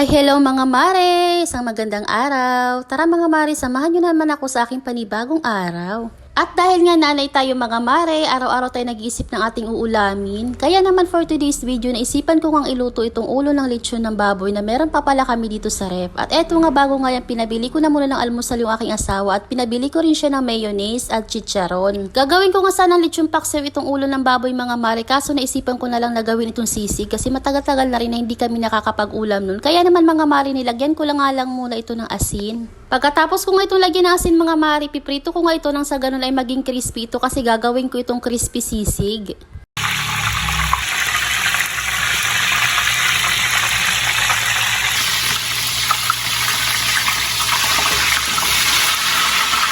Hi, hello mga mare! Isang magandang araw. Tara mga mare, samahan nyo naman ako sa aking panibagong araw. At dahil nga nanay tayo mga mare, araw-araw tayo nag-iisip ng ating uulamin. Kaya naman for today's video, naisipan ko ngang iluto itong ulo ng lechon ng baboy na meron pa pala kami dito sa ref. At eto nga bago nga yan, pinabili ko na muna ng almusal yung aking asawa at pinabili ko rin siya ng mayonnaise at chicharon. Gagawin ko nga sana lechon paksiw itong ulo ng baboy mga mare, kaso naisipan ko na lang na gawin itong sisig kasi matagal-tagal na rin na hindi kami nakakapag-ulam nun. Kaya naman mga mare, nilagyan ko lang nga lang muna ito ng asin. Pagkatapos ko nga itong lagyan ng asin mga mare, piprito ko nga ito nang sa ganun ay maging crispy ito kasi gagawin ko itong crispy sisig.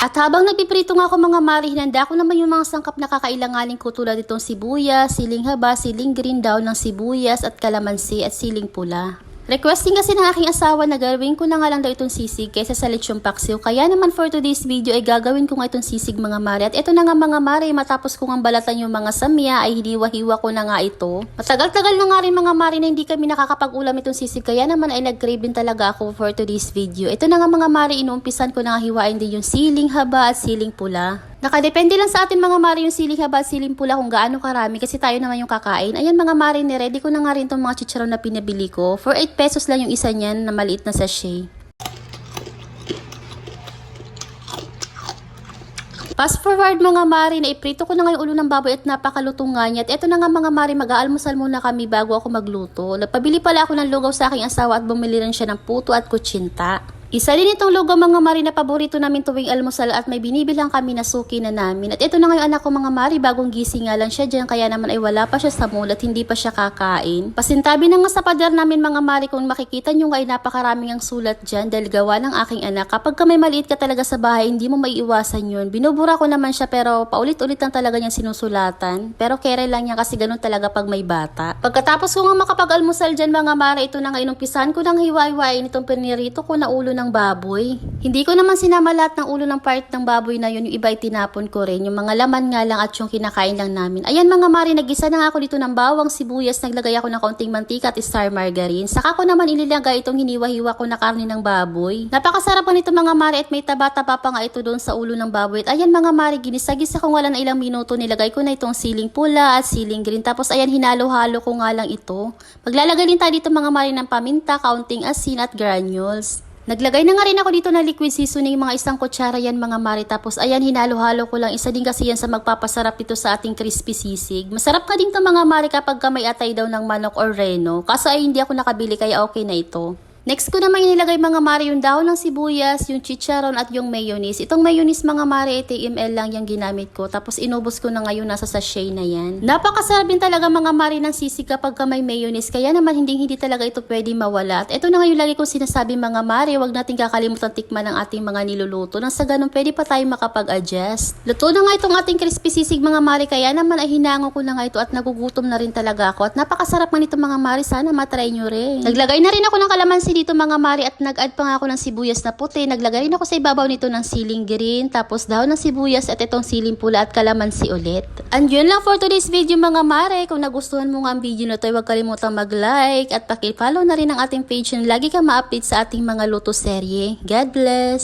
At habang nagpiprito nga ako mga mare, hinanda ko naman yung mga sangkap na kakailanganin ko tulad itong sibuyas, siling haba, siling green, daon ng sibuyas at kalamansi at siling pula. Requesting kasi ng aking asawa na gawin ko na nga lang daw itong sisig kaysa sa lechon paksiw. Kaya naman for today's video ay gagawin ko nga itong sisig mga mare. At ito na nga mga mare, matapos ko nga balatan yung mga samya ay hiniwa-hiwa ko na nga ito. Matagal-tagal na nga rin mga mare na hindi kami nakakapag-ulam itong sisig. Kaya naman ay nag-crave din talaga ako for today's video. Ito na nga mga mare, inuumpisan ko na nga hiwain din yung siling haba at siling pula. Nakadepende lang sa atin mga mare yung siling haba at siling pula kung gaano karami kasi tayo naman yung kakain. Ayan mga mare, ready ko na nga rin itong mga chicharon na pinabili ko. For 8 pesos lang yung isa niyan na maliit na sachet. Fast forward mga mare, naiprito ko na nga yung ulo ng baboy at napakalutong nga niya. At eto na nga mga mare, mag-aalmusal muna kami bago ako magluto. Nagpabili pala ako ng lugaw sa aking asawa at bumili rin siya ng puto at kutsinta. Isa din itong lugaw mga mare na paborito namin tuwing almusal at may binibilang kami na suki na namin. At ito na nga yung anak ko mga mare, bagong gising nga lang siya dyan kaya naman ay wala pa siya sa mall at hindi pa siya kakain. Pasintabi na nga sa pader namin mga mare, kung makikita nyo nga ay napakaraming ang sulat dyan dahil gawa ng aking anak. Kapag ka may maliit ka talaga sa bahay, hindi mo maiiwasan yun. Binubura ko naman siya pero paulit-ulit lang talaga niyang sinusulatan. Pero kere lang niya kasi ganun talaga pag may bata. Pagkatapos ko nga makapag-almusal dyan mga mare, ito na nga inumpisahan ko ng hiwa-hiwain itong pinirito ko na ulo ng baboy. Hindi ko naman sinama lahat ng ulo ng part ng baboy na yun, yung iba itinapon ko rin. Yung mga laman nga lang at yung kinakain lang namin. Ayan mga mare, nagisa na nga ako dito ng bawang, sibuyas, naglagay ako ng kaunting mantika at star margarine. Saka ko naman inilagay itong hiniwa-hiwa ko na karne ng baboy. Napakasarap po nito mga mare at may taba-taba pa nga ito doon sa ulo ng baboy. At ayan mga mare, ginisa-gisa ko nga lang na ilang minuto, nilagay ko na itong siling pula at siling green. Tapos ayan, hinalo-halo ko nga lang ito. Maglalagay din tayo dito mga mare ng paminta, kaunting asin at granules. Naglagay na nga rin ako dito na liquid seasoning, mga isang kutsara yan mga mare. Tapos ayan, hinalo-halo ko lang. Isa din kasi yan sa magpapasarap ito sa ating crispy sisig. Masarap ka din to mga mare kapag ka may atay daw ng manok or reno. Kaso ay hindi ako nakabili kaya okay na ito. Next ko naman inilagay mga mare yung dahon ng sibuyas, yung chicharon at yung mayonnaise. Itong mayonnaise mga mare, 80 ml lang yung ginamit ko. Tapos inubos ko na ngayon nasa sachet na yan. Napakasarap din talaga mga mare ng sisig kapag ka may mayonnaise. Kaya naman hindi talaga ito pwede mawala. At ito na nga yung lagi kong sinasabi mga mare, wag natin kakalimutan tikman ng ating mga niluluto. Nang sa ganun pwede pa tayo makapag-adjust. Luto na nga itong ating crispy sisig mga mare. Kaya naman ay hinango ko na nga ito at nagugutom na rin talaga ako. At napakasarap man ito mga mare, sana matry nyo rin. Naglagay na rin ako ng kalamansi dito mga mare at nag-add pa nga ako ng sibuyas na puti. Naglagay rin ako sa ibabaw nito ng siling green, tapos dahon ng sibuyas at itong siling pula at kalamansi ulit. And yun lang for today's video mga mare. Kung nagustuhan mo nga ang video na ito, huwag kalimutang mag-like at paki-follow na rin ang ating page na lagi ka ma-update sa ating mga luto serye. God bless!